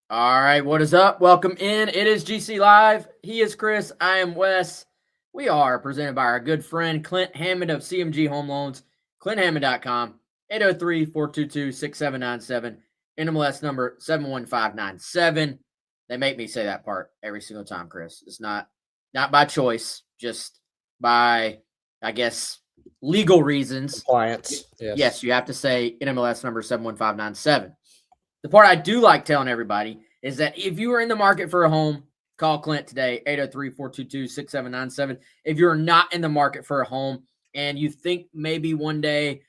All right, what is up? Welcome in. It is GC Live. He is Chris. I am Wes. We are presented by our good friend Clint Hammond of CMG Home Loans, clinthammond.com, 803-422-6797, NMLS number 71597. They make me say that part every single time, Chris. It's not by choice, just by, I guess, legal reasons. Compliance. Yes, you have to say NMLS number 71597. The part I do like telling everybody is that if you are in the market for a home, call Clint today, 803-422-6797. If you're not in the market for a home and you think maybe one day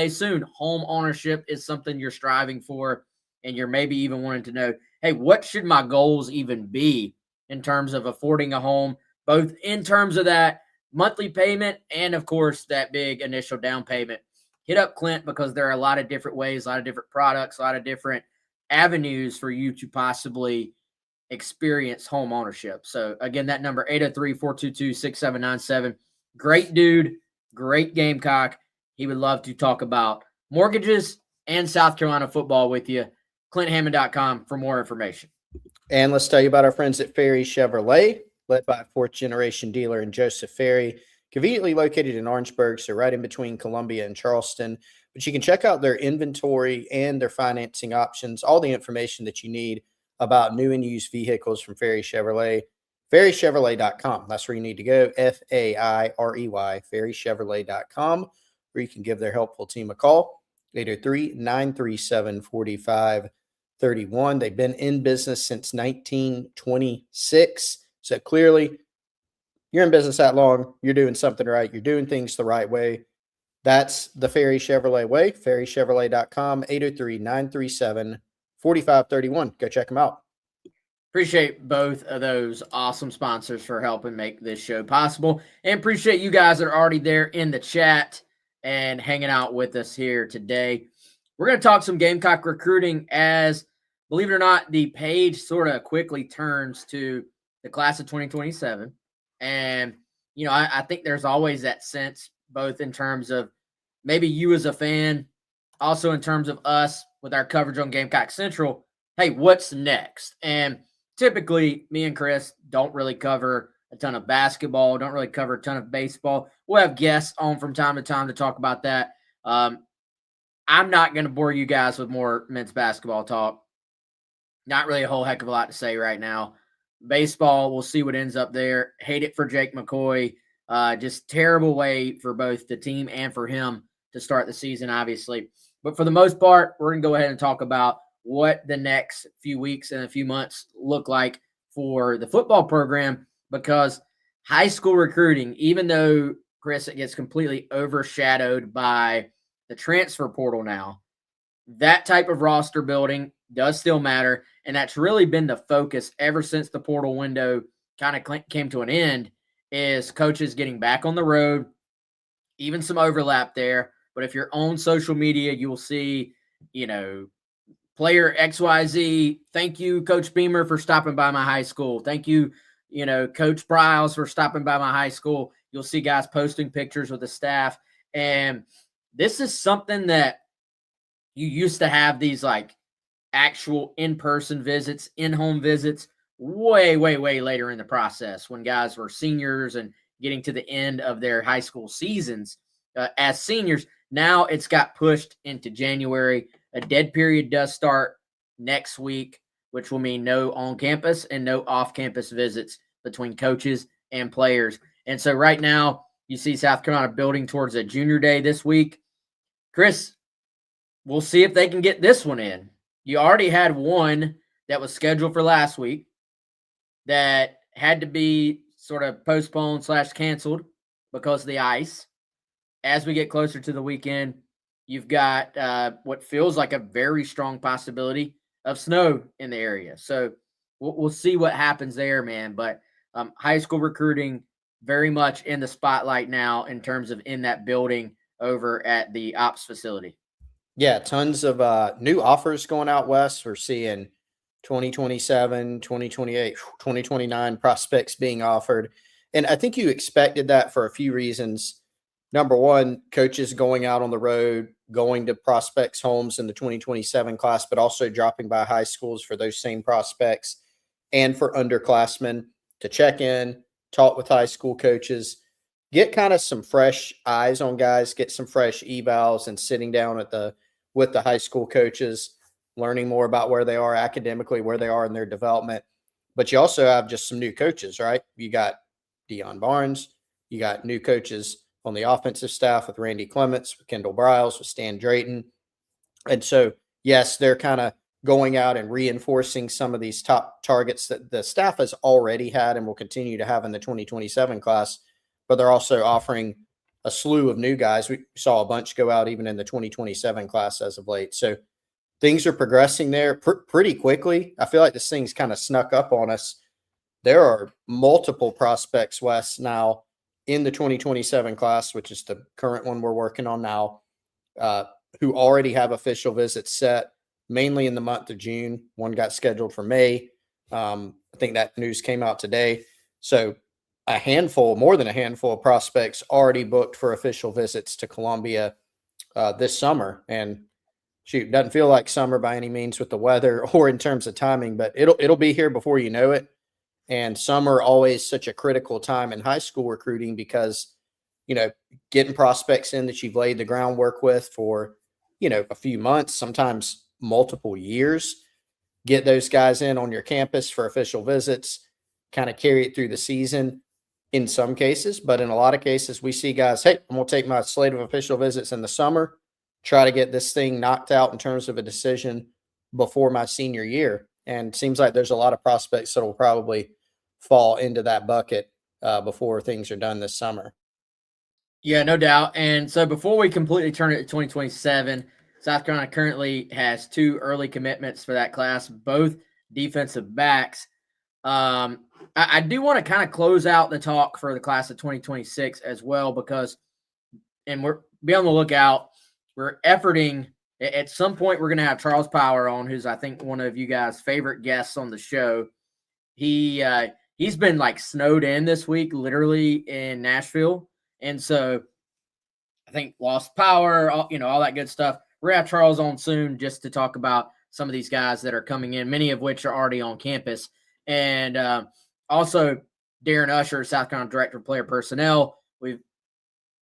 soon, home ownership is something you're striving for, and you're maybe even wanting to know, hey, what should my goals even be in terms of affording a home, both in terms of that monthly payment and, of course, that big initial down payment. Hit up Clint because there are a lot of different ways, a lot of different products, a lot of different avenues for you to possibly experience home ownership. So, again, that number, 803-422-6797. Great dude, great Gamecock. He would love to talk about mortgages and South Carolina football with you. clinthammond.com for more information. And let's tell you about our friends at Ferry Chevrolet, led by a fourth-generation dealer in Joseph Ferry, conveniently located in Orangeburg, so right in between Columbia and Charleston. But you can check out their inventory and their financing options, all the information that you need about new and used vehicles from Ferry Chevrolet. FerryChevrolet.com. That's where you need to go, F-A-I-R-E-Y, FerryChevrolet.com, where you can give their helpful team a call, 803-937-4531. They've been in business since 1926, so clearly you're in business that long, you're doing something right, you're doing things the right way. That's the Ferry Chevrolet way, FerryChevrolet.com, 803-937-4531. Go check them out. Appreciate both of those awesome sponsors for helping make this show possible. And appreciate you guys that are already there in the chat and hanging out with us here today. We're going to talk some Gamecock recruiting as, believe it or not, the page sort of quickly turns to the class of 2027. And, you know, I think there's always that sense, both in terms of maybe you as a fan, also in terms of us with our coverage on Gamecock Central. Hey, what's next? And typically, me and Chris don't really cover a ton of basketball, don't really cover a ton of baseball. We'll have guests on from time to time to talk about that. I'm not going to bore you guys with more men's basketball talk. Not really a whole heck of a lot to say right now. Baseball, we'll see what ends up there. Hate it for Jake McCoy. Just terrible way for both the team and for him to start the season, obviously. But for the most part, we're going to go ahead and talk about what the next few weeks and a few months look like for the football program, because high school recruiting, even though, Chris, it gets completely overshadowed by the transfer portal now, that type of roster building does still matter, and that's really been the focus ever since the portal window kind of came to an end, is coaches getting back on the road, even some overlap there. But if you're on social media, you will see, you know, player XYZ, thank you, Coach Beamer, for stopping by my high school. Thank you, you know, Coach Pryles, for stopping by my high school. You'll see guys posting pictures with the staff. And this is something that you used to have, these like actual in-person visits, in-home visits, way, way, way later in the process when guys were seniors and getting to the end of their high school seasons as seniors. Now it's got pushed into January. A dead period does start next week, which will mean no on-campus and no off-campus visits between coaches and players. And so right now you see South Carolina building towards a junior day this week. Chris, we'll see if they can get this one in. You already had one that was scheduled for last week that had to be sort of postponed / canceled because of the ice. As we get closer to the weekend, you've got what feels like a very strong possibility of snow in the area. So we'll see what happens there, man. But high school recruiting very much in the spotlight now in terms of in that building over at the ops facility. Yeah, tons of new offers going out west. We're seeing 2027, 2028, 2029 prospects being offered. And I think you expected that for a few reasons. Number one, coaches going out on the road, going to prospects' homes in the 2027 class, but also dropping by high schools for those same prospects and for underclassmen to check in, talk with high school coaches, get kind of some fresh eyes on guys, get some fresh evals, and sitting down with the high school coaches, learning more about where they are academically, where they are in their development. But you also have just some new coaches, right? You got Deion Barnes, you got new coaches on the offensive staff with Randy Clements, with Kendall Briles, with Stan Drayton. And so, yes, they're kind of going out and reinforcing some of these top targets that the staff has already had and will continue to have in the 2027 class, but they're also offering a slew of new guys. We saw a bunch go out even in the 2027 class as of late. So things are progressing there pretty quickly. I feel like this thing's kind of snuck up on us. There are multiple prospects, Wes, now in the 2027 class, which is the current one we're working on now, who already have official visits set, mainly in the month of June. One got scheduled for May. I think that news came out today. So a handful, more than a handful of prospects already booked for official visits to Columbia this summer. And shoot, doesn't feel like summer by any means with the weather or in terms of timing, but it'll be here before you know it. And summer always such a critical time in high school recruiting because, you know, getting prospects in that you've laid the groundwork with for, you know, a few months, sometimes multiple years, get those guys in on your campus for official visits, kind of carry it through the season in some cases. But in a lot of cases, we see guys, hey, I'm going to take my slate of official visits in the summer, try to get this thing knocked out in terms of a decision before my senior year. And it seems like there's a lot of prospects that will probably fall into that bucket before things are done this summer. Yeah, no doubt. And so before we completely turn it to 2027, South Carolina currently has 2 early commitments for that class, both defensive backs. I do want to kind of close out the talk for the class of 2026 as well, because, and we're be on the lookout. We're efforting at some point. We're going to have Charles Power on, who's I think one of you guys' favorite guests on the show. He's been like snowed in this week, literally in Nashville, and so I think lost power, all that good stuff. We're going to have Charles on soon just to talk about some of these guys that are coming in, many of which are already on campus. And also Darren Usher, South Carolina Director of Player Personnel. We're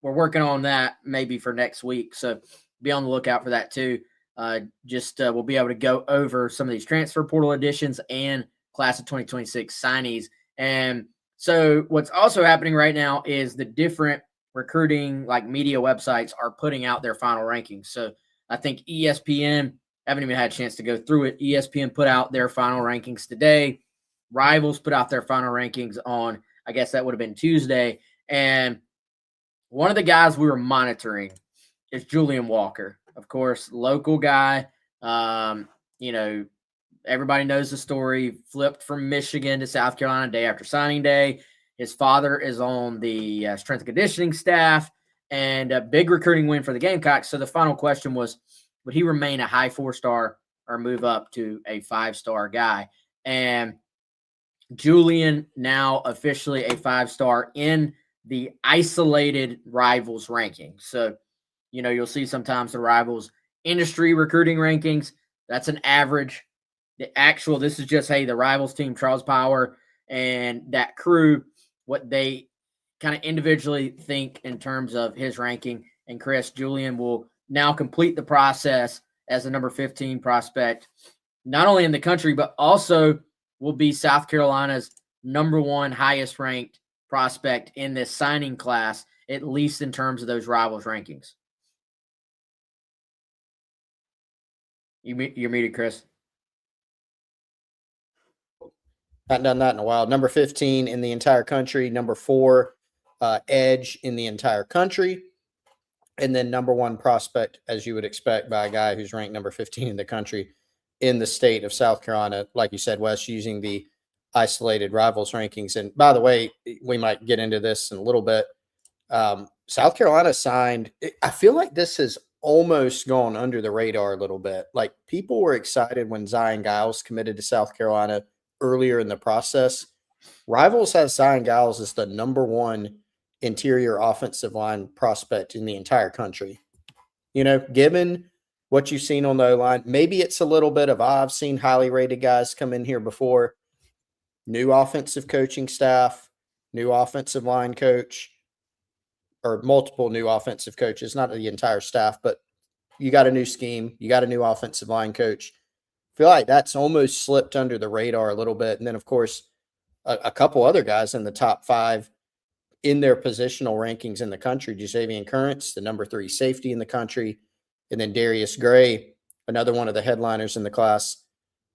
working on that maybe for next week. So be on the lookout for that too. We'll be able to go over some of these transfer portal additions and class of 2026 signees. And so what's also happening right now is the different recruiting like media websites are putting out their final rankings. So I think ESPN, haven't even had a chance to go through it. ESPN put out their final rankings today. Rivals put out their final rankings on, I guess that would have been Tuesday. And one of the guys we were monitoring is Julian Walker. Of course, local guy. Everybody knows the story. Flipped from Michigan to South Carolina day after signing day. His father is on the strength and conditioning staff, and a big recruiting win for the Gamecocks. So the final question was, would he remain a high 4-star or move up to a 5-star guy? And Julian now officially a 5-star in the isolated Rivals ranking. So, you'll see sometimes the Rivals industry recruiting rankings. That's an average. This is just, hey, the Rivals team, Charles Power and that crew, what they kind of individually think in terms of his ranking. And Chris, Julian will now complete the process as the number 15 prospect, not only in the country, but also will be South Carolina's number 1 highest ranked prospect in this signing class, at least in terms of those Rivals rankings. You're muted, Chris. Not done that in a while. Number 15 in the entire country, number 4 edge in the entire country, and then number 1 prospect, as you would expect by a guy who's ranked number 15 in the country in the state of South Carolina. Like you said, Wes, using the isolated Rivals rankings. And by the way, we might get into this in a little bit. South Carolina signed, I feel like this has almost gone under the radar a little bit. Like, people were excited when Zion Giles committed to South Carolina earlier in the process. Rivals has Zion Giles as the number 1 interior offensive line prospect in the entire country. given what you've seen on the O-line. Maybe it's a little bit of, I've seen highly rated guys come in here before. New offensive coaching staff, new offensive line coach, or multiple new offensive coaches, not the entire staff, but you got a new scheme, you got a new offensive line coach. I feel like that's almost slipped under the radar a little bit. And then, of course, a couple other guys in the top 5 in their positional rankings in the country. Jasavian Currents, the number 3 safety in the country, and then Darius Gray, another one of the headliners in the class,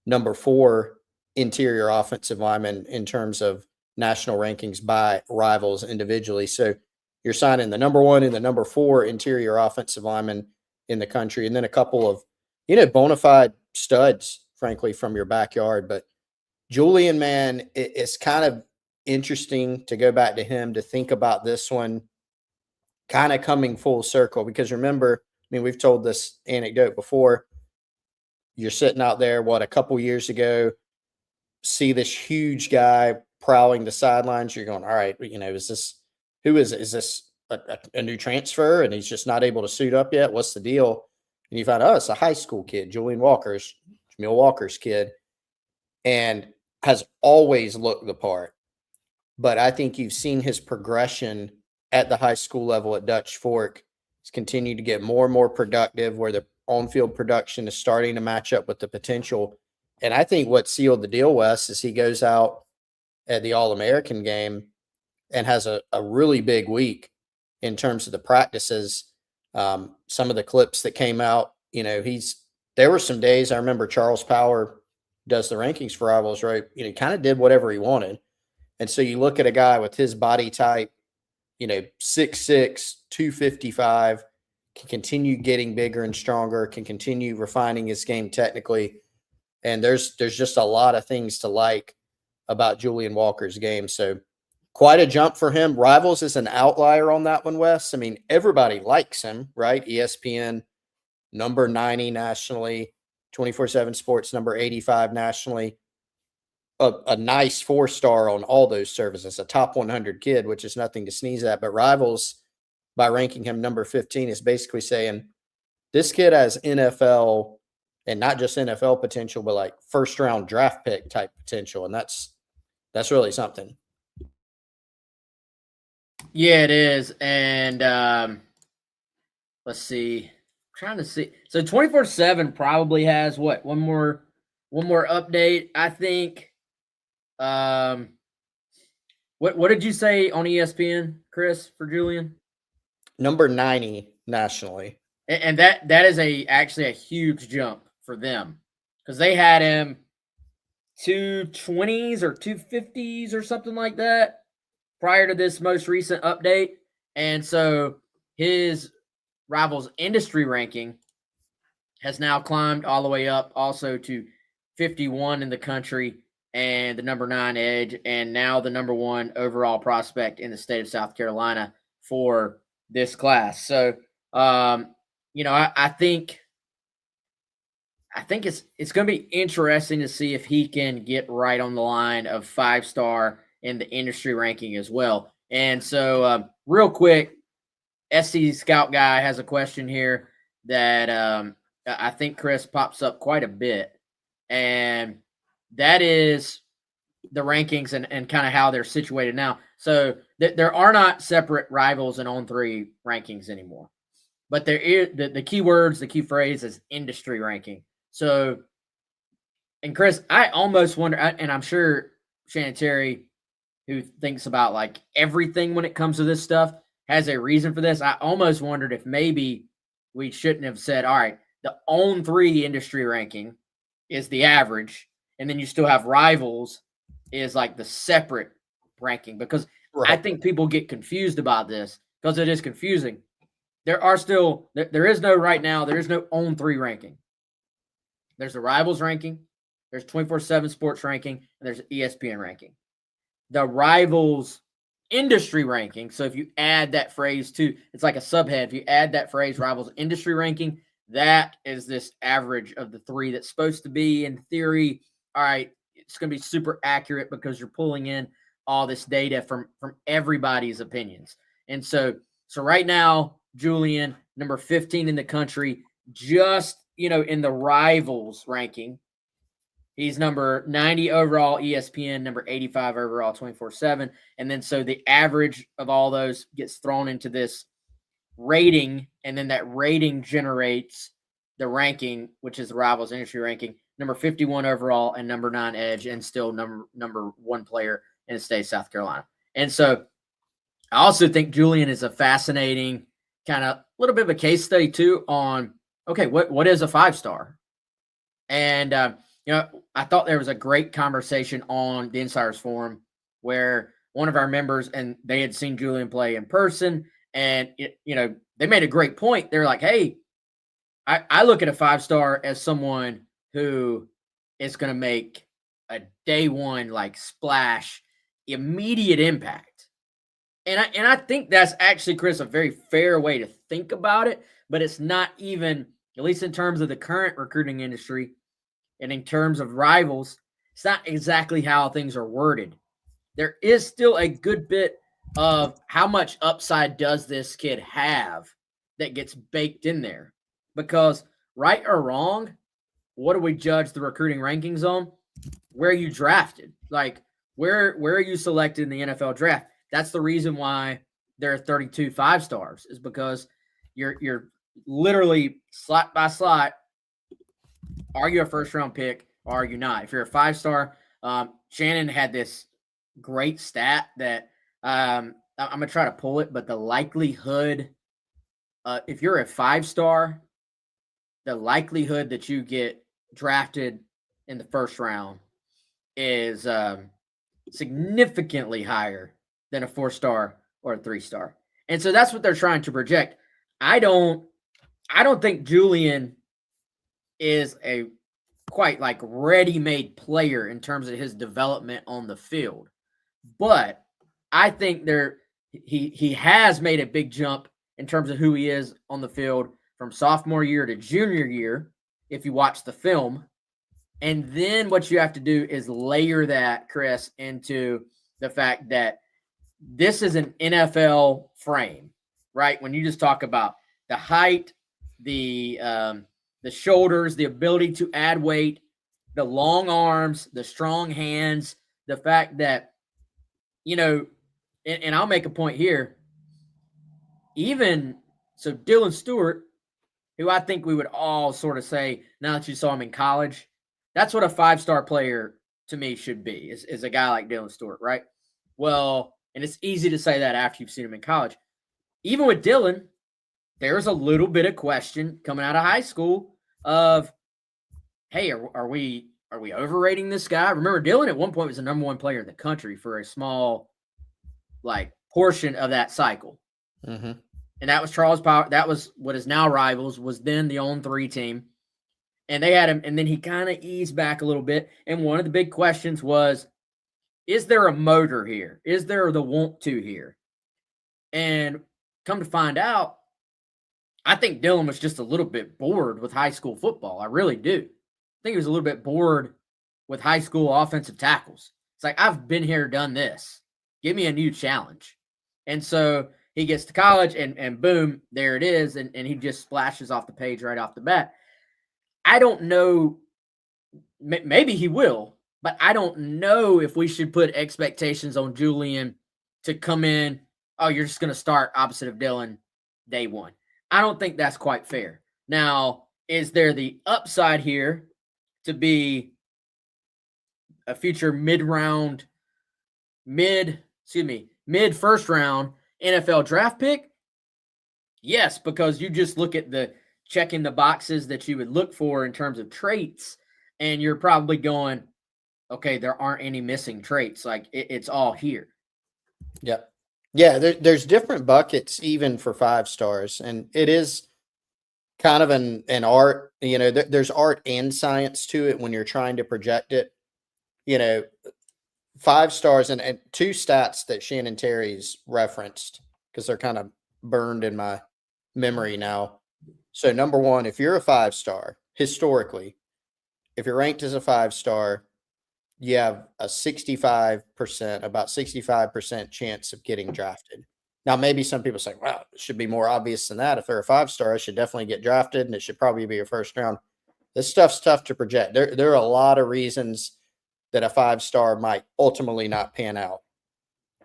number 4 interior offensive lineman in terms of national rankings by rivals individually. So you're signing the number 1 and the number 4 interior offensive lineman in the country, and then a couple of, bona fide studs, frankly, from your backyard. But Julian, man, it's kind of interesting to go back to him to think about this one kind of coming full circle, because remember, we've told this anecdote before. You're sitting out there, a couple years ago, see this huge guy prowling the sidelines. You're going, all right, is this a new transfer and he's just not able to suit up yet? What's the deal? And you find out, it's a high school kid, Julian Jamil Walker's kid, and has always looked the part. But I think you've seen his progression at the high school level at Dutch Fork. He's continued to get more and more productive, where the on-field production is starting to match up with the potential. And I think what sealed the deal, Wes, is he goes out at the All-American game and has a really big week in terms of the practices. Some of the clips that came out, there were some days, I remember Charles Power does the rankings for Rivals, right? He kind of did whatever he wanted. And so you look at a guy with his body type, 6'6", 255, can continue getting bigger and stronger, can continue refining his game technically. And there's just a lot of things to like about Julian Walker's game. So quite a jump for him. Rivals is an outlier on that one, Wes. Everybody likes him, right? ESPN, number 90 nationally, 24/7 Sports, number 85 nationally. A nice 4-star on all those services, a top 100 kid, which is nothing to sneeze at. But Rivals, by ranking him number 15, is basically saying this kid has NFL, and not just NFL potential, but like first-round draft pick type potential, and that's really something. Yeah, it is. And let's see. I'm trying to see. So 24/7 probably has one more update, I think. What did you say on ESPN, Chris, for Julian? Number 90 nationally. And that is actually a huge jump for them, because they had him 220s or 250s or something like that prior to this most recent update. And so his Rivals industry ranking has now climbed all the way up also to 51 in the country, and the number 9 edge, and now the number 1 overall prospect in the state of South Carolina for this class. So, I think it's going to be interesting to see if he can get right on the line of 5-star in the industry ranking as well. And so, real quick, SC Scout Guy has a question here that I think, Chris, pops up quite a bit, and that is the rankings and kind of how they're situated now. So there are not separate Rivals and On3 rankings anymore, but there is the key words, the key phrase is industry ranking. So, and Chris, I almost wonder, and I'm sure Shannon Terry, who thinks about like everything when it comes to this stuff, has a reason for this. I almost wondered if maybe we shouldn't have said, all right, the On3 industry ranking is the average, and then you still have Rivals is like the separate ranking, because right. I think people get confused about this because it is confusing. There is no On3 ranking. There's the Rivals ranking, there's 24/7 Sports ranking, and there's ESPN ranking. The Rivals industry ranking, so if you add that phrase to, it's like a subhead, if you add that phrase Rivals industry ranking, that is this average of the 3 that's supposed to be, in theory, all right, it's going to be super accurate because you're pulling in all this data from everybody's opinions. And so right now, Julian number 15 in the country, just, in the rivals ranking. He's number 90 overall ESPN, number 85 overall 24/7. And then so the average of all those gets thrown into this rating, and then that rating generates the ranking, which is the rivals industry ranking, number 51 overall and number 9 edge, and still number 1 player in the state of South Carolina. And so I also think Julian is a fascinating kind of little bit of a case study too on, okay, what is a 5-star? And, I thought there was a great conversation on the Insiders Forum where one of our members, and they had seen Julian play in person, and, they made a great point. They're like, hey, I look at a 5-star as someone who is going to make a day one, like, splash, immediate impact. And I think that's actually, Chris, a very fair way to think about it, but it's not even, at least in terms of the current recruiting industry and in terms of rivals, it's not exactly how things are worded. There is still a good bit of how much upside does this kid have that gets baked in there. Because right or wrong, what do we judge the recruiting rankings on? Where you drafted. Like, where are you selected in the NFL draft? That's the reason why there are 32 5-stars, is because you're literally slot by slot. Are you a first-round pick or are you not? If you're a 5-star, Shannon had this great stat that I'm going to try to pull it, but the likelihood, if you're a 5-star, the likelihood that you get drafted in the first round is significantly higher than a 4-star or a 3-star. And so that's what they're trying to project. I don't think Julian is a quite like ready-made player in terms of his development on the field. But I think he has made a big jump in terms of who he is on the field from sophomore year to junior year, if you watch the film. And then what you have to do is layer that, Chris, into the fact that this is an NFL frame, right? When you just talk about the height, the shoulders, the ability to add weight, the long arms, the strong hands, the fact that, and I'll make a point here, so Dylan Stewart, who I think we would all sort of say, now that you saw him in college, that's what a 5-star player to me should be, is a guy like Dylan Stewart, right? Well, and it's easy to say that after you've seen him in college. Even with Dylan, there's a little bit of question coming out of high school of, hey, are we overrating this guy? Remember, Dylan at one point was the number 1 player in the country for a small, like, portion of that cycle. Mm-hmm. And that was Charles Power. That was what is now Rivals, was then the On3 team. And they had him, and then he kind of eased back a little bit. And one of the big questions was, is there a motor here? Is there the want to here? And come to find out, I think Dylan was just a little bit bored with high school football. I really do. I think he was a little bit bored with high school offensive tackles. It's like, I've been here, done this. Give me a new challenge. And so he gets to college, and boom, there it is. And he just splashes off the page right off the bat. I don't know. Maybe he will, but I don't know if we should put expectations on Julian to come in, oh, you're just going to start opposite of Dylan day one. I don't think that's quite fair. Now, is there the upside here to be a future mid-first round NFL draft pick? Yes, because you just look at the checking the boxes that you would look for in terms of traits, and you're probably going, okay, there aren't any missing traits. Like, it's all here. Yep. Yeah, there's different buckets even for 5-stars, and it is kind of an art. There's art and science to it when you're trying to project it. 5-stars, and 2 stats that Shannon Terry's referenced, because they're kind of burned in my memory now. So number 1, if you're a 5-star, historically, if you're ranked as a 5-star, you have a about 65% chance of getting drafted. Now, maybe some people say, well, it should be more obvious than that. If they're a 5-star, it should definitely get drafted and it should probably be a first round. This stuff's tough to project. There are a lot of reasons that a 5-star might ultimately not pan out.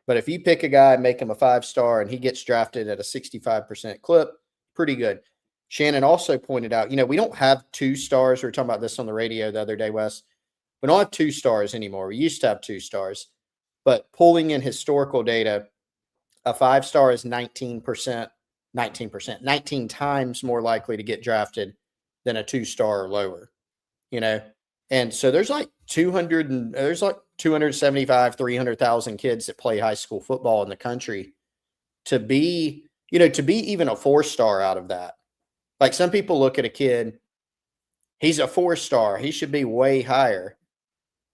But if you pick a guy, make him a 5-star, and he gets drafted at a 65% clip, pretty good. Shannon also pointed out, we don't have 2 stars. We were talking about this on the radio the other day, Wes. We don't have 2 stars anymore. We used to have 2 stars. But pulling in historical data, a 5-star is 19 times more likely to get drafted than a 2-star or lower, And so there's like 275, 300,000 kids that play high school football in the country. To be even a 4-star out of that. Like some people look at a kid, he's a 4-star, he should be way higher.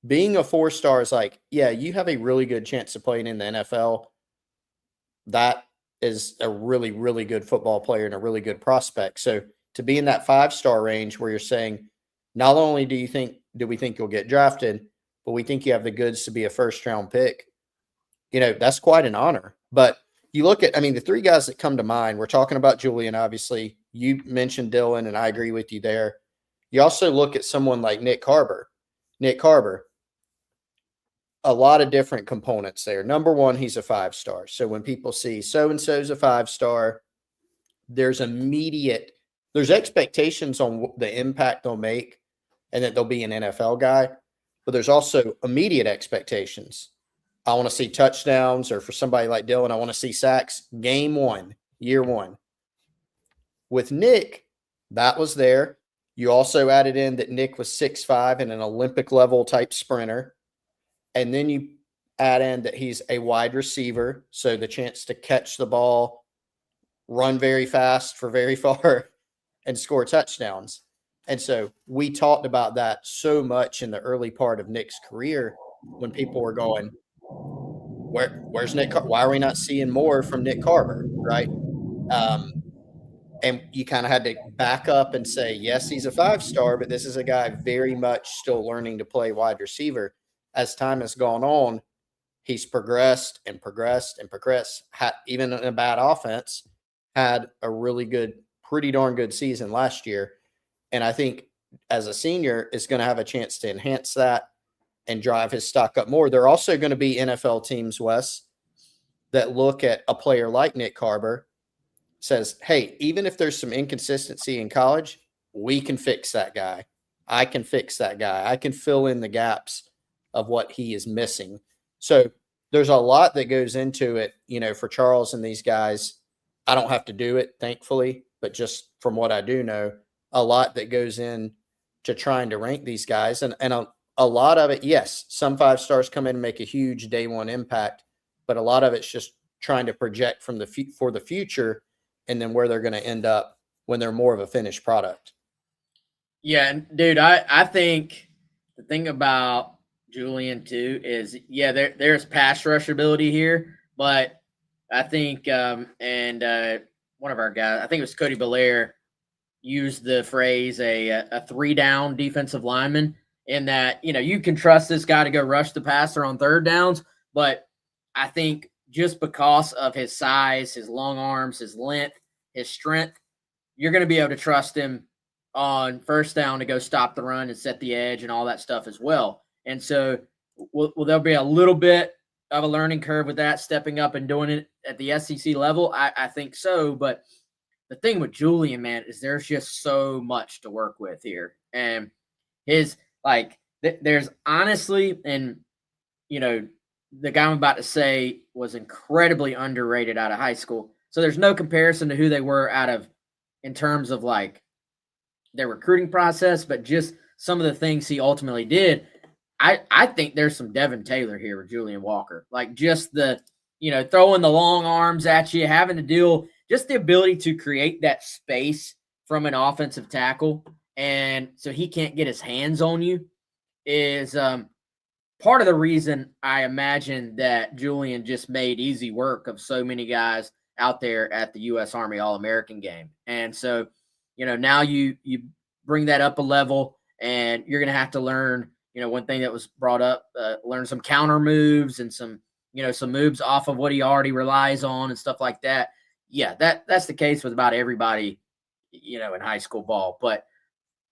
Being a 4-star is like, yeah, you have a really good chance of playing in the NFL. That is a really, really good football player and a really good prospect. So to be in that 5-star range where you're saying, not only do we think you'll get drafted, but we think you have the goods to be a first-round pick, that's quite an honor. But you look at, the 3 guys that come to mind, we're talking about Julian, obviously. You mentioned Dylan, and I agree with you there. You also look at someone like Nick Carver. A lot of different components there. Number one, he's a 5-star. So when people see so-and-so's a 5-star, there's expectations on the impact they'll make and that they'll be an NFL guy, but there's also immediate expectations. I want to see touchdowns, or for somebody like Dylan, I want to see sacks game 1, year 1. With Nick, that was there. You also added in that Nick was 6'5" and an Olympic level type sprinter. And then you add in that he's a wide receiver, so the chance to catch the ball, run very fast for very far, and score touchdowns. And so we talked about that so much in the early part of Nick's career when people were going, where's Nick? Why are we not seeing more from Nick Carver, right? And you kind of had to back up and say, yes, he's a 5-star, but this is a guy very much still learning to play wide receiver. As time has gone on, he's progressed and progressed and progressed. Even in a bad offense, had a really good, pretty darn good season last year. And I think as a senior is going to have a chance to enhance that and drive his stock up more. There are also going to be NFL teams, Wes, that look at a player like Nick Carver, says, hey, even if there's some inconsistency in college, we can fix that guy. I can fix that guy. I can fill in the gaps of what he is missing. So there's a lot that goes into it, for Charles and these guys. I don't have to do it, thankfully, but just from what I do know, a lot that goes in to trying to rank these guys. And a lot of it, yes, some 5-stars come in and make a huge day 1 impact, but a lot of it's just trying to project for the future and then where they're going to end up when they're more of a finished product. Yeah, and dude, I think the thing about Julian too is, yeah, there's pass rush ability here, but I think one of our guys, I think it was Cody Belair, used the phrase a 3-down defensive lineman, in that you can trust this guy to go rush the passer on 3rd downs, but I think just because of his size, his long arms, his length, his strength, you're going to be able to trust him on 1st down to go stop the run and set the edge and all that stuff as well. And so will there be a little bit of a learning curve with that, stepping up and doing it at the SEC level? I think so. But the thing with Julian, man, is there's just so much to work with here. And there's honestly, and, the guy I'm about to say was incredibly underrated out of high school. So there's no comparison to who they were in terms of like their recruiting process, but just some of the things he ultimately did. I think there's some Devin Taylor here with Julian Walker. Like just the, throwing the long arms at you, having to deal, just the ability to create that space from an offensive tackle. And so he can't get his hands on you is part of the reason I imagine that Julian just made easy work of so many guys out there at the U.S. Army All-American game. And so, now you bring that up a level, and you're going to have to learn, one thing that was brought up, learn some counter moves and some, some moves off of what he already relies on and stuff like that. Yeah, that's the case with about everybody, in high school ball. But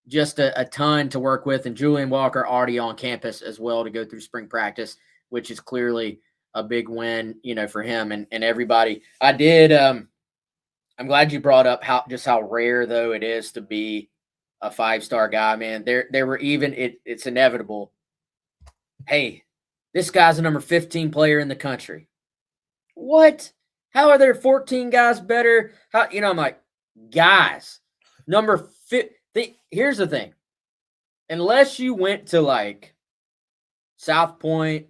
just a ton to work with. And Julian Walker already on campus as well to go through spring practice, which is clearly a big win, for him and everybody. I'm glad you brought up how rare though it is to be a 5-star guy, man. There were even it's inevitable. Hey, this guy's a number 15 player in the country. What? How are there 14 guys better? I'm like, guys, number 15. Here's the thing. Unless you went to like South Point,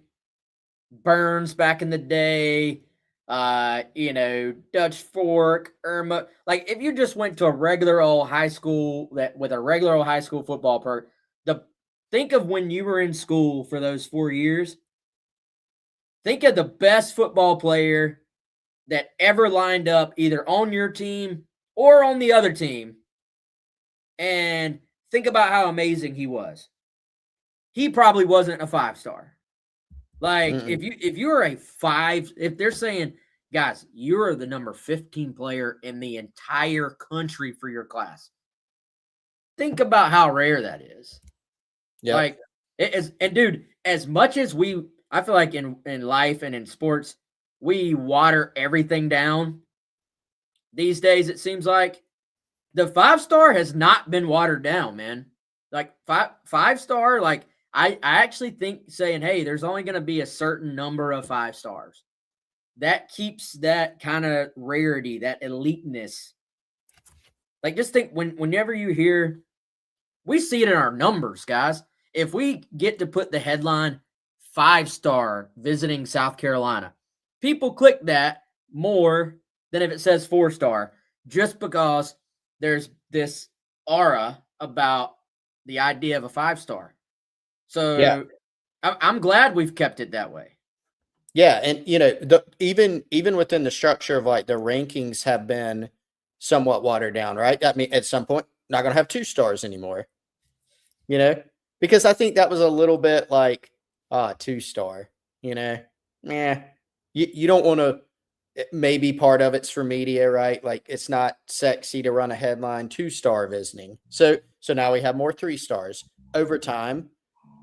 Burns back in the day, Dutch Fork, Irma. Like if you just went to a regular old high school with a regular old high school football program, think of when you were in school for those 4 years. Think of the best football player that ever lined up either on your team or on the other team. And think about how amazing he was. He probably wasn't a 5-star. Like if you're a 5, if they're saying, guys, you're the number 15 player in the entire country for your class. Think about how rare that is. Yeah. Like it is, and dude, as much as I feel like in life and in sports, we water everything down. These days, it seems like the 5-star has not been watered down, man. Like 5-star, like I actually think saying, hey, there's only going to be a certain number of 5-stars. That keeps that kind of rarity, that eliteness. Like just think whenever you hear, we see it in our numbers, guys. If we get to put the headline 5-star visiting South Carolina, people click that more than if it says 4-star, just because there's this aura about the idea of a 5-star. So yeah. I'm glad we've kept it that way. Yeah, and even within the structure of like the rankings have been somewhat watered down, right? I mean, at some point, not going to have 2 stars anymore. Because I think that was a little bit like 2-star. Yeah, you don't want to. Maybe part of it's for media, right? Like it's not sexy to run a headline 2-star visiting. So now we have more 3 stars over time.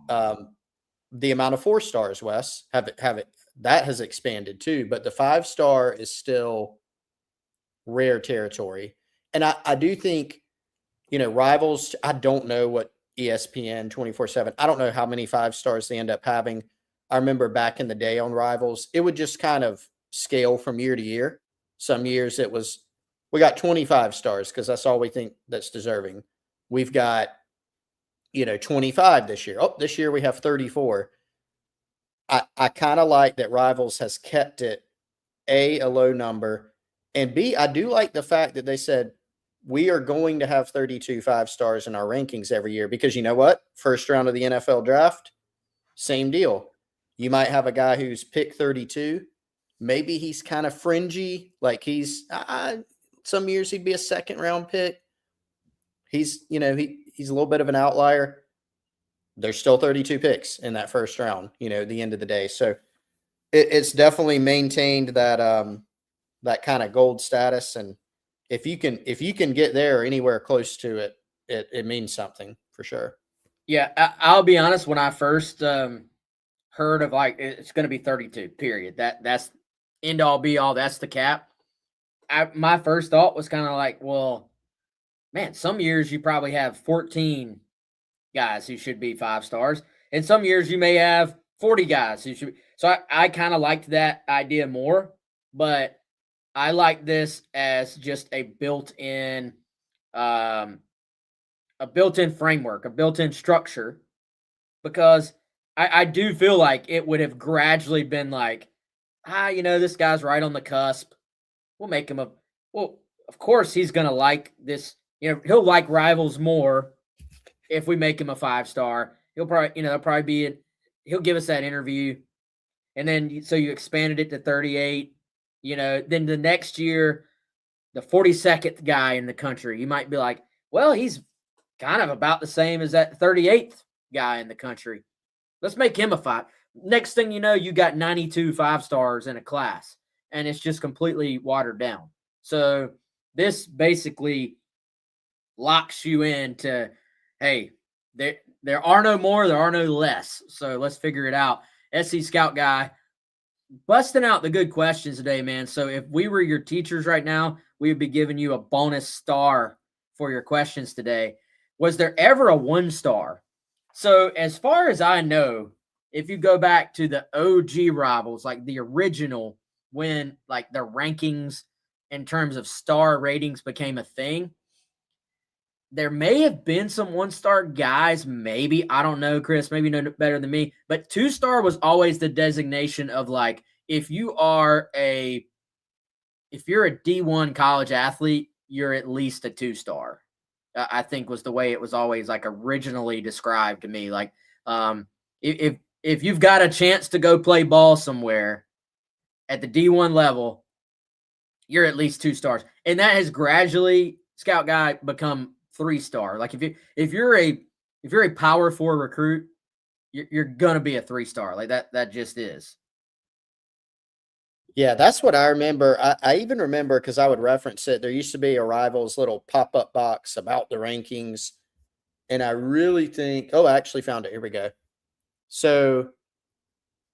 The amount of 4 stars, Wes, have it that has expanded too, but the 5-star is still rare territory. And I do think, Rivals, I don't know what ESPN 24/7, I don't know how many 5-stars they end up having. I remember back in the day on Rivals, it would just kind of scale from year to year. Some years we got 25 stars because that's all we think that's deserving. We've got, 25 this year. Oh, this year we have 34. I kind of like that Rivals has kept it, A low number, and B, I do like the fact that they said we are going to have 32 5-stars in our rankings every year because you know what? First round of the NFL draft, same deal. You might have a guy who's pick 32. Maybe he's kind of fringy, like he's some years he'd be a 2nd-round pick. He's he's a little bit of an outlier. There's still 32 picks in that first round, at the end of the day. So it's definitely maintained that that kind of gold status. And if you can get there or anywhere close to it, it means something for sure. Yeah, I'll be honest. When I first heard of like it's going to be 32, period. That's end all be all. That's the cap. My first thought was kind of like, well, man, some years you probably have 14 guys who should be 5-stars, and some years you may have 40 guys who should be. So I kind of liked that idea more, but I like this as just a built-in framework, a built-in structure, because I do feel like it would have gradually been like, this guy's right on the cusp. We'll make him well, of course he's going to like this. He'll like Rivals more if we make him a 5-star. He'll probably, he'll give us that interview. And then, so you expanded it to 38, then the next year, the 42nd guy in the country, you might be like, well, he's kind of about the same as that 38th guy in the country. Let's make him a 5. Next thing you know, you got 92 5-stars in a class, and it's just completely watered down. So this basically locks you into, hey, there are no more, there are no less. So let's figure it out. SC Scout guy, busting out the good questions today, man. So if we were your teachers right now, we would be giving you a bonus star for your questions today. Was there ever a 1-star? So as far as I know, if you go back to the OG Rivals, like the original, when like the rankings in terms of star ratings became a thing, there may have been some 1-star guys, maybe. I don't know, Chris. Maybe you know better than me. But 2-star was always the designation of like, if you're a D1 college athlete, you're at least a 2-star. I think was the way it was always like originally described to me. Like, if you've got a chance to go play ball somewhere at the D1 level, you're at least 2 stars, and that has gradually, Scout guy, become 3-star. Like if you're a Power 4 recruit, you're gonna be a 3-star. Like that just is. Yeah, that's what I remember. I even remember because I would reference it. There used to be a Rivals little pop-up box about the rankings. And I really think, oh, I actually found it. Here we go. So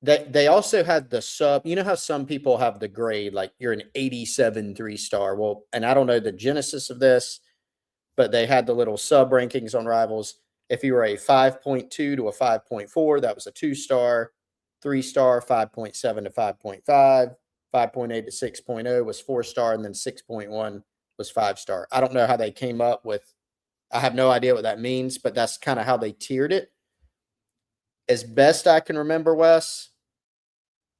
they also had the sub. You know how some people have the grade, like you're an 87 3-star. Well, and I don't know the genesis of this, but they had the little sub rankings on Rivals. If you were a 5.2 to a 5.4, that was a 2-star. 3-star, 5.7 to 5.5. 5.8 to 6.0 was 4-star, and then 6.1 was 5-star. I don't know how they came up with, I have no idea what that means, but that's kind of how they tiered it. As best I can remember, Wes,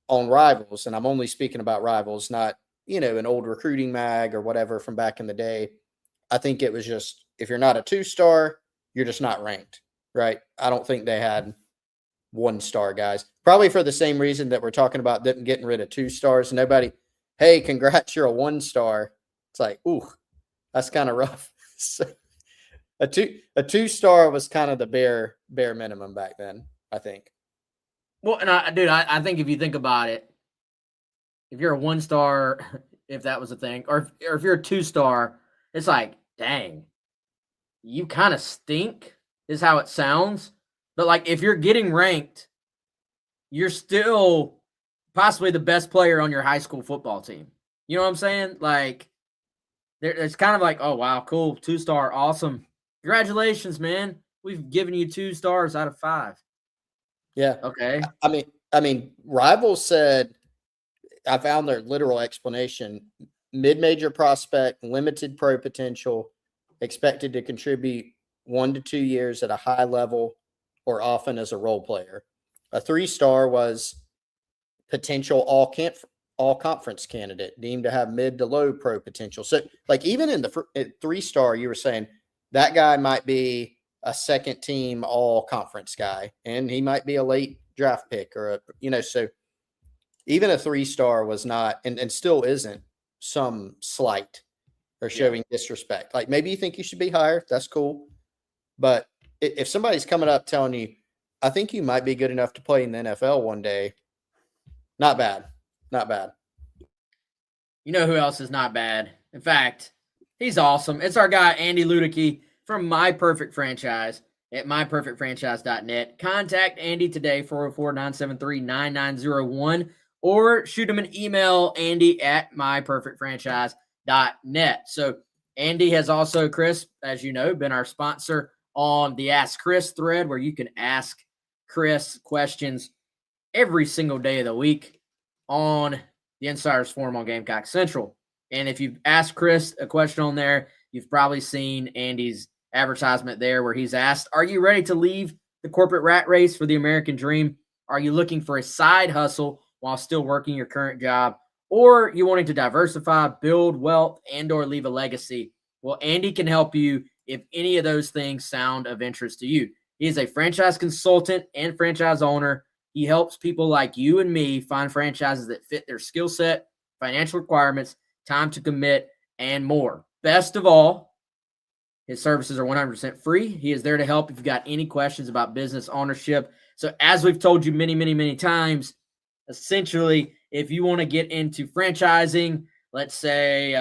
on Rivals, and I'm only speaking about Rivals, not, an old recruiting mag or whatever from back in the day. I think it was just, if you're not a 2-star, you're just not ranked, right? I don't think they had 1-star guys, probably for the same reason that we're talking about them getting rid of 2-stars. Nobody, hey, congrats, you're a 1-star. It's like, ooh, that's kind of rough. So a 2-star was kind of the bare minimum back then, I think. Well, and I think if you think about it, if you're a 1-star, if that was a thing, or if you're a 2-star, it's like, dang, you kind of stink, is how it sounds. But like, if you're getting ranked, you're still possibly the best player on your high school football team. You know what I'm saying? Like, it's kind of like, oh wow, cool, 2-star, awesome, congratulations, man. We've given you 2 stars out of 5. Yeah. Okay. I mean, Rivals said, I found their literal explanation: mid-major prospect, limited pro potential, expected to contribute 1 to 2 years at a high level, or often as a role player. A 3-star was potential all conference candidate, deemed to have mid to low pro potential. So, like, even in the 3-star, you were saying that guy might be a second team all conference guy, and he might be a late draft pick or so even a 3-star was not, and still isn't, some slight or showing disrespect. Like, maybe you think you should be higher. That's cool. But if somebody's coming up telling you, I think you might be good enough to play in the NFL one day, not bad. Not bad. You know who else is not bad? In fact, he's awesome. It's our guy, Andy Luedecke from My Perfect Franchise at myperfectfranchise.net. Contact Andy today, 404-973-9901, or shoot him an email, Andy at myperfectfranchise.net. So Andy has also, Chris, as you know, been our sponsor on the Ask Chris thread, where you can ask Chris questions every single day of the week on the Insiders Forum on Gamecock Central. And if you've asked Chris a question on there, you've probably seen Andy's advertisement there where he's asked, are you ready to leave the corporate rat race for the American dream? Are you looking for a side hustle while still working your current job? Or you wanting to diversify, build wealth, and or leave a legacy? Well, Andy can help you if any of those things sound of interest to you. He is a franchise consultant and franchise owner. He helps people like you and me find franchises that fit their skill set, financial requirements, time to commit, and more. Best of all, his services are 100% free. He is there to help if you've got any questions about business ownership, So as we've told you many, many, many times, essentially, if you want to get into franchising, let's say,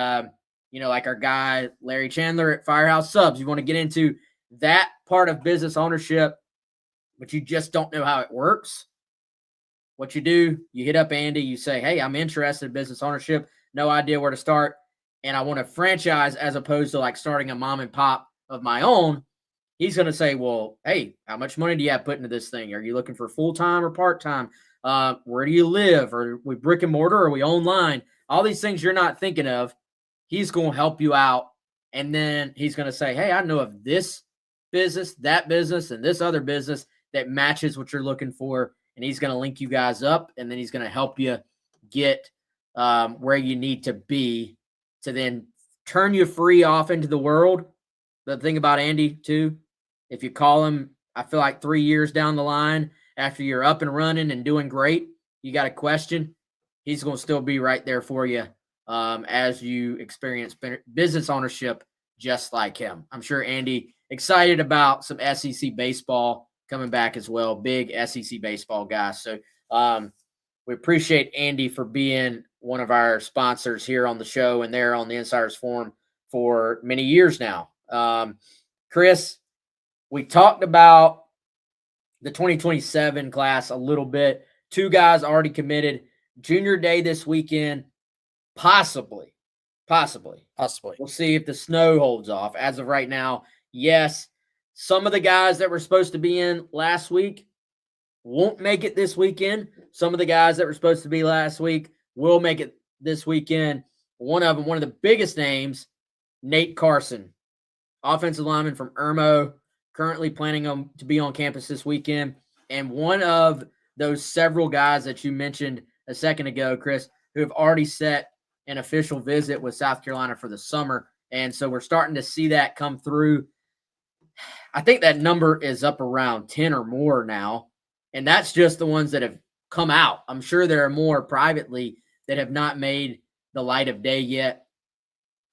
like our guy Larry Chandler at Firehouse Subs, you want to get into that part of business ownership, but you just don't know how it works. What you do, you hit up Andy, you say, hey, I'm interested in business ownership, no idea where to start, and I want to franchise as opposed to like starting a mom and pop of my own. He's going to say, well, hey, how much money do you have put into this thing? Are you looking for full-time or part-time? Where do you live? Are we brick and mortar? Or are we online? All these things you're not thinking of, he's going to help you out. And then he's going to say, hey, I know of this business, that business, and this other business that matches what you're looking for. And he's going to link you guys up, and then he's going to help you get where you need to be to then turn you free off into the world. The thing about Andy, too, if you call him, I feel like 3 years down the line, after you're up and running and doing great, you got a question, he's going to still be right there for you as you experience business ownership just like him. I'm sure Andy excited about some SEC baseball coming back as well. Big SEC baseball guy. So we appreciate Andy for being one of our sponsors here on the show and there on the Insiders Forum for many years now. Chris, we talked about the 2027 class a little bit. 2 guys already committed. Junior Day this weekend, possibly. We'll see if the snow holds off. As of right now, yes, some of the guys that were supposed to be in last week won't make it this weekend. Some of the guys that were supposed to be last week will make it this weekend. One of them, one of the biggest names, Nate Carson, offensive lineman from Irmo, currently planning to be on campus this weekend. And one of those several guys that you mentioned a second ago, Chris, who have already set an official visit with South Carolina for the summer. And so we're starting to see that come through. I think that number is up around 10 or more now. And that's just the ones that have come out. I'm sure there are more privately that have not made the light of day yet.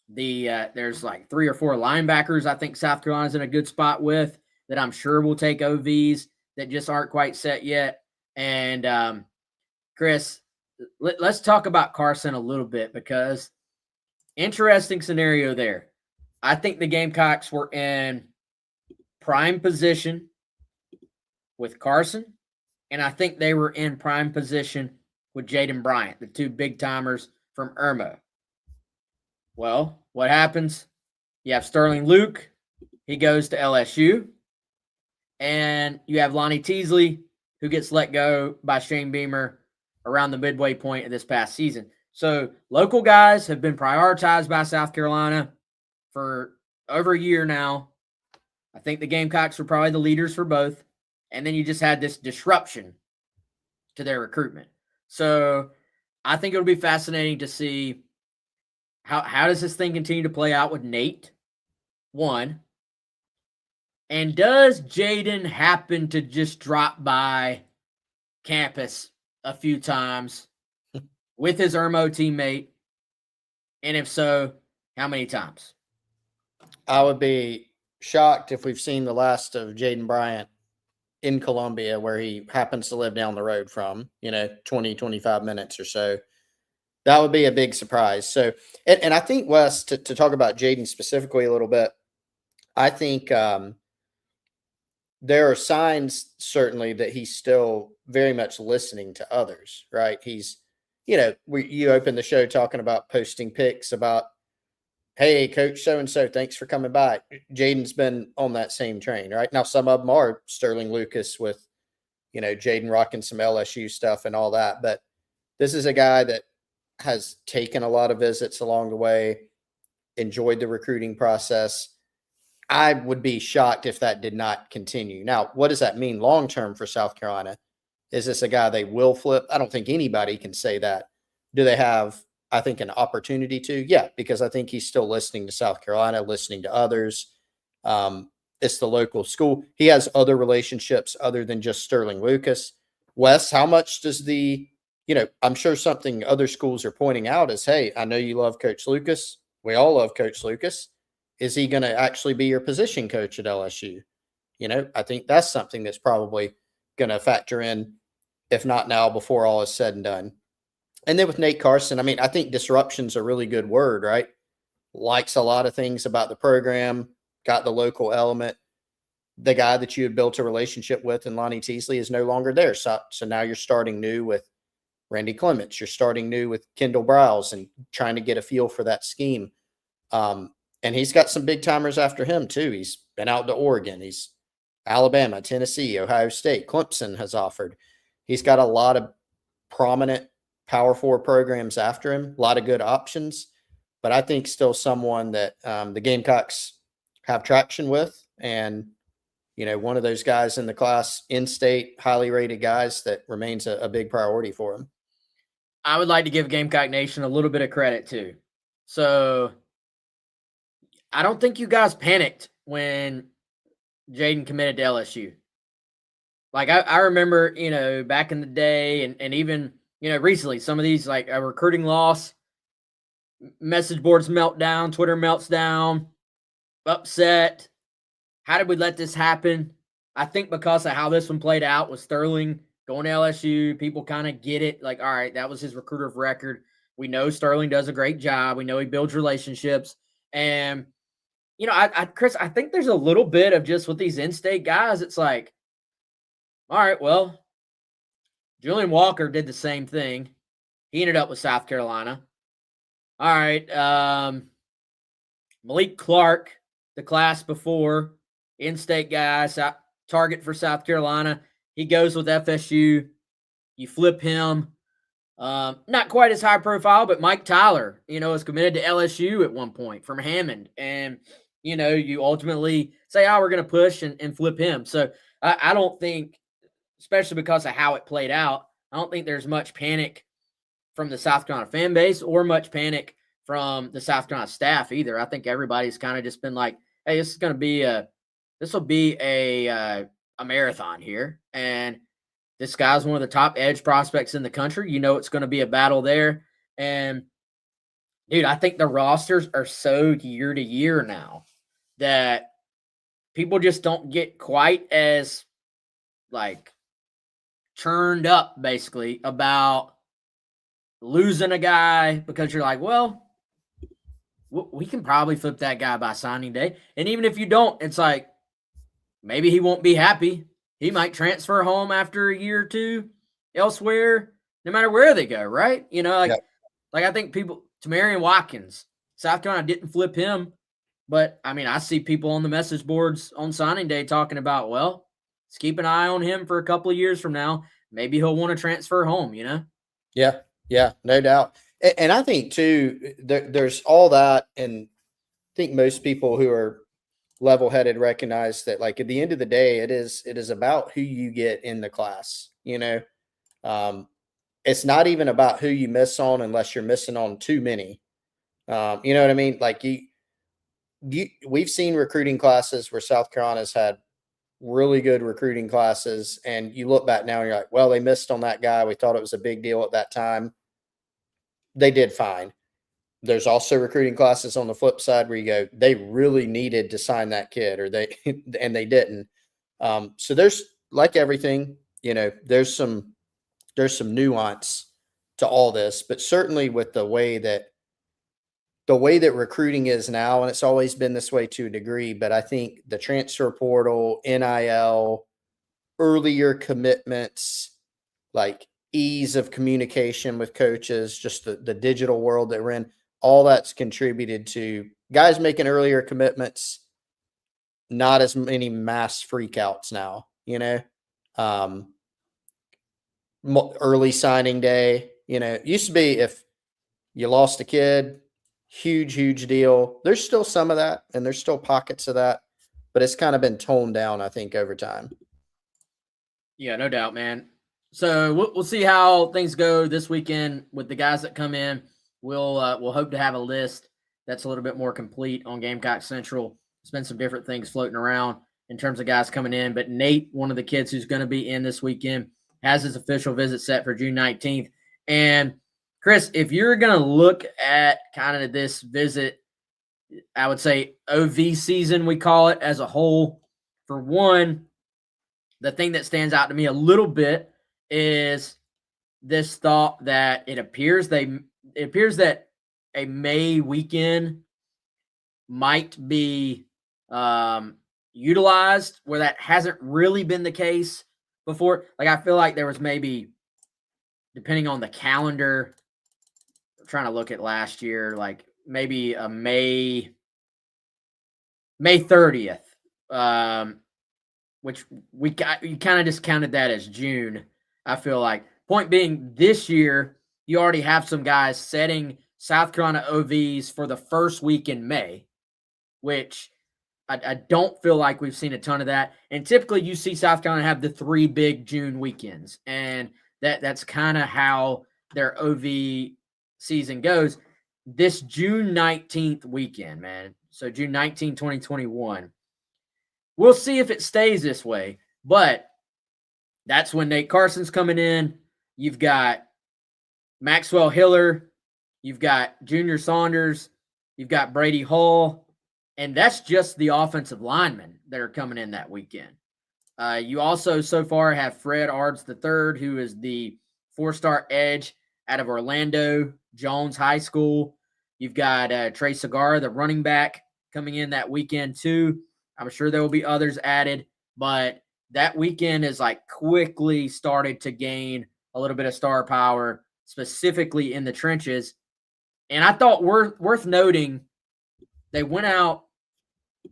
There's like 3 or 4 linebackers I think South Carolina's in a good spot with that I'm sure will take OVs that just aren't quite set yet. And Chris, let's talk about Carson a little bit because interesting scenario there. I think the Gamecocks were in prime position with Carson, and I think they were in prime position with Jaden Bryant, the 2 big timers from Irmo. Well, what happens? You have Sterling Luke. He goes to LSU. And you have Lonnie Teasley, who gets let go by Shane Beamer around the midway point of this past season. So local guys have been prioritized by South Carolina for over a year now. I think the Gamecocks were probably the leaders for both. And then you just had this disruption to their recruitment. So I think it'll be fascinating to see how does this thing continue to play out with Nate, one. And does Jaden happen to just drop by campus a few times with his Irmo teammate? And if so, how many times? I would be shocked if we've seen the last of Jaden Bryant in Columbia, where he happens to live down the road from, 20, 25 minutes or so. That would be a big surprise. So, and I think, Wes, to talk about Jaden specifically a little bit, I think there are signs certainly that he's still very much listening to others, right? He's, you opened the show talking about posting pics about, hey, Coach so-and-so, thanks for coming by. Jaden's been on that same train, right? Now, some of them are Sterling Lucas with, Jaden rocking some LSU stuff and all that. But this is a guy that has taken a lot of visits along the way, enjoyed the recruiting process. I would be shocked if that did not continue. Now, what does that mean long-term for South Carolina? Is this a guy they will flip? I don't think anybody can say that. Do they have, I think, an opportunity to? Yeah, because I think he's still listening to South Carolina, listening to others. It's the local school. He has other relationships other than just Sterling Lucas. Wes, how much does I'm sure something other schools are pointing out is, hey, I know you love Coach Lucas. We all love Coach Lucas. Is he going to actually be your position coach at LSU? I think that's something that's probably going to factor in, if not now, before all is said and done. And then with Nate Carson, I mean, I think disruption's a really good word, right? Likes a lot of things about the program, got the local element. The guy that you had built a relationship with and Lonnie Teasley is no longer there. So now you're starting new with Randy Clements. You're starting new with Kendall Browse and trying to get a feel for that scheme. And he's got some big timers after him too. He's been out to Oregon. He's Alabama, Tennessee, Ohio State, Clemson has offered. He's got a lot of prominent Power 4 programs after him, a lot of good options, but I think still someone that the Gamecocks have traction with. And, you know, one of those guys in the class, in-state, highly rated guys that remains a big priority for him. I would like to give Gamecock Nation a little bit of credit too. So I don't think you guys panicked when Jaden committed to LSU. Like I remember, you know, back in the day and even, you know, recently, some of these, like a recruiting loss, message boards melt down, Twitter melts down, upset. How did we let this happen? I think because of how this one played out with Sterling going to LSU, people kind of get it. Like, all right, that was his recruiter of record. We know Sterling does a great job. We know he builds relationships. And, you know, Chris, I think there's a little bit of just with these in-state guys, it's like, all right, well, Julian Walker did the same thing. He ended up with South Carolina. All right. Malik Clark, the class before, in-state guy, target for South Carolina. He goes with FSU. You flip him. Not quite as high profile, but Mike Tyler, you know, is committed to LSU at one point from Hammond. And, you know, you ultimately say, oh, we're going to push and flip him. So I don't think, especially because of how it played out, I don't think there's much panic from the South Carolina fan base or much panic from the South Carolina staff either. I think everybody's kind of just been like, hey, this will be a marathon here. And this guy's one of the top edge prospects in the country. You know, it's going to be a battle there. And dude, I think the rosters are so year to year now that people just don't get quite as like churned up basically about losing a guy because you're like, well, we can probably flip that guy by signing day. And even if you don't, it's like, maybe he won't be happy. He might transfer home after a year or two elsewhere, no matter where they go, right? You know, like I think people, Tamarian Watkins, South Carolina didn't flip him, but I mean, I see people on the message boards on signing day talking about, well, let's keep an eye on him for a couple of years from now. Maybe he'll want to transfer home, you know? Yeah, no doubt. And I think too, there's all that. And I think most people who are level-headed recognize that, like, at the end of the day, it is about who you get in the class. You know, it's not even about who you miss on unless you're missing on too many. You know what I mean? Like we've seen recruiting classes where South Carolina's had really good recruiting classes, and you look back now and you're like, well, they missed on that guy. We thought it was a big deal at that time. They did fine. There's also recruiting classes on the flip side where you go, they really needed to sign that kid, or and they didn't. So there's, like everything, you know, there's some nuance to all this, but certainly with the way that recruiting is now, and it's always been this way to a degree, but I think the transfer portal, NIL, earlier commitments, like ease of communication with coaches, just the digital world that we're in, all that's contributed to guys making earlier commitments, not as many mass freakouts now, you know. Early signing day, you know, it used to be if you lost a kid, huge deal. There's still some of that, and there's still pockets of that, but it's kind of been toned down, I think, over time. Yeah, no doubt, man. So we'll see how things go this weekend with the guys that come in. We'll hope to have a list that's a little bit more complete on Gamecock Central. There's been some different things floating around in terms of guys coming in, but Nate, one of the kids who's going to be in this weekend, has his official visit set for June 19th. And Chris, if you're going to look at kind of this visit, I would say OV season, we call it, as a whole, for one, the thing that stands out to me a little bit is this thought that it appears that a May weekend might be utilized where that hasn't really been the case before. Like, I feel like there was maybe, depending on the calendar, I'm trying to look at last year, like maybe a May 30th, which you kind of just counted that as June. I feel like, point being, this year you already have some guys setting South Carolina OVs for the first week in May, which I don't feel like we've seen a ton of that. And typically you see South Carolina have the 3 big June weekends, and that's kind of how their OV season goes. This June 19th weekend, man. So June 19, 2021. We'll see if it stays this way, but that's when Nate Carson's coming in. You've got Maxwell Hiller. You've got Junior Saunders. You've got Brady Hall. And that's just the offensive linemen that are coming in that weekend. You also so far have Fred Ards III, who is the 4-star edge out of Orlando Jones High School. You've got Trey Segarra, the running back, coming in that weekend too. I'm sure there will be others added, but that weekend is like quickly started to gain a little bit of star power, specifically in the trenches. And I thought worth noting, they went out.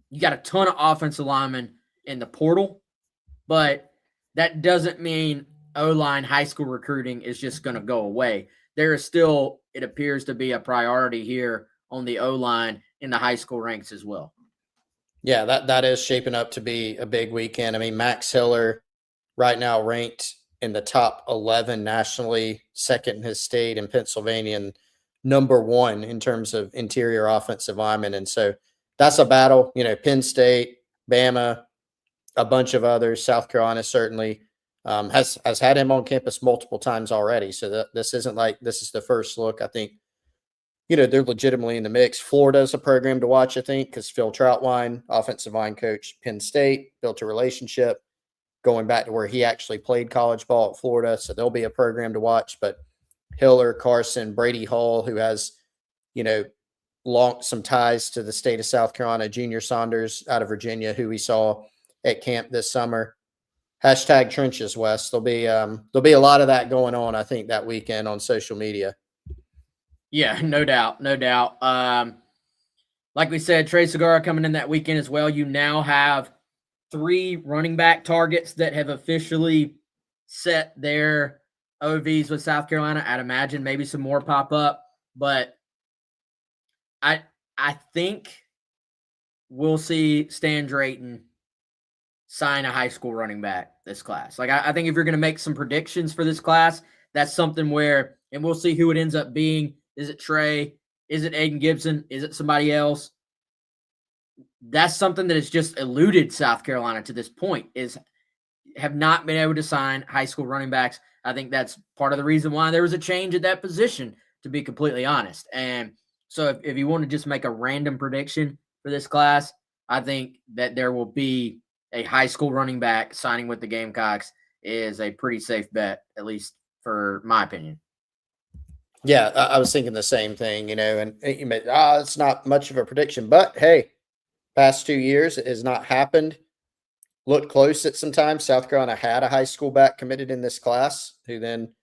You got a ton of offensive linemen in the portal, but that doesn't mean O-line high school recruiting is just going to go away. There is still, it appears to be a priority here on the O-line in the high school ranks as well. Yeah, that is shaping up to be a big weekend. I mean, Max Hiller right now ranked in the top 11 nationally, second in his state in Pennsylvania, and number 1 in terms of interior offensive linemen. And so that's a battle. Penn State, Bama, a bunch of others, South Carolina certainly has had him on campus multiple times already. So this isn't like this is the first look. I think, they're legitimately in the mix. Florida's a program to watch, I think, because Phil Troutwine, offensive line coach, Penn State, built a relationship going back to where he actually played college ball at Florida. So there'll be a program to watch. But Hiller, Carson, Brady Hall, who has, some ties to the state of South Carolina, Junior Saunders out of Virginia, who we saw at camp this summer. Hashtag trenches, Wes. There'll be a lot of that going on, I think, that weekend on social media. Yeah, no doubt. Like we said, Trey Segarra coming in that weekend as well. You now have 3 running back targets that have officially set their OVs with South Carolina. I'd imagine maybe some more pop up, but I think we'll see Stan Drayton sign a high school running back this class. Like, I think if you're going to make some predictions for this class, that's something where, and we'll see who it ends up being. Is it Trey? Is it Aiden Gibson? Is it somebody else? That's something that has just eluded South Carolina to this point, is have not been able to sign high school running backs. I think that's part of the reason why there was a change at that position, to be completely honest. And so if you want to just make a random prediction for this class, I think that there will be a high school running back signing with the Gamecocks is a pretty safe bet, at least for my opinion. Yeah, I was thinking the same thing, and it's not much of a prediction, but hey, past 2 years it has not happened. Looked close at some time. South Carolina had a high school back committed in this class who then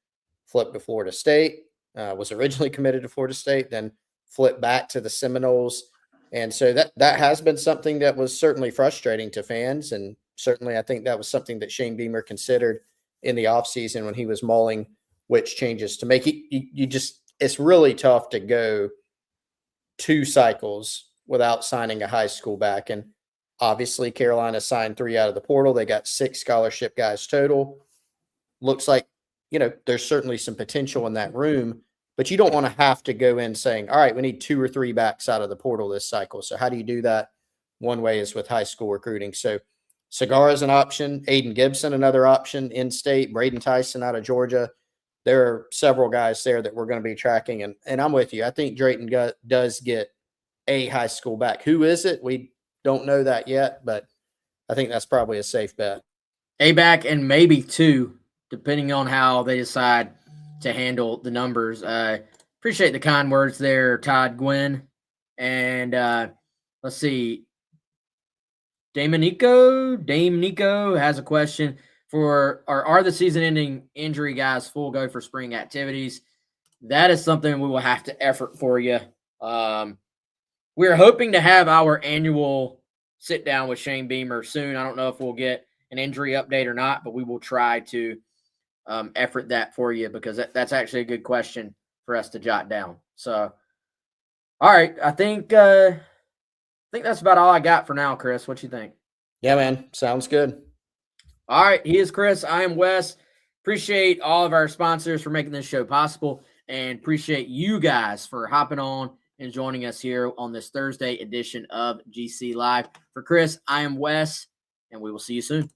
flipped to Florida State, was originally committed to Florida State, then flipped back to the Seminoles. And so that has been something that was certainly frustrating to fans. And certainly I think that was something that Shane Beamer considered in the offseason when he was mulling which changes to make. It's really tough to go 2 cycles without signing a high school back. And obviously Carolina signed 3 out of the portal. They got 6 scholarship guys total. Looks like, there's certainly some potential in that room, but you don't want to have to go in saying, all right, we need 2 or 3 backs out of the portal this cycle. So how do you do that? One way is with high school recruiting. So Segarra is an option. Aiden Gibson, another option. In-state. Braden Tyson out of Georgia. There are several guys there that we're going to be tracking. And I'm with you. I think Drayton does get a high school back. Who is it? We don't know that yet, but I think that's probably a safe bet. A back and maybe 2, depending on how they decide to handle the numbers. Appreciate the kind words there, Todd Gwynn. And let's see. Dame Nico has a question for are the season-ending injury guys full go for spring activities? That is something we will have to effort for you. We're hoping to have our annual sit down with Shane Beamer soon. I don't know if we'll get an injury update or not, but we will try to effort that for you because that's actually a good question for us to jot down. So, all right, I think that's about all I got for now, Chris. What you think? Yeah, man. Sounds good. All right, he is Chris. I am Wes. Appreciate all of our sponsors for making this show possible, and appreciate you guys for hopping on and joining us here on this Thursday edition of GC Live. For Chris, I am Wes, and we will see you soon.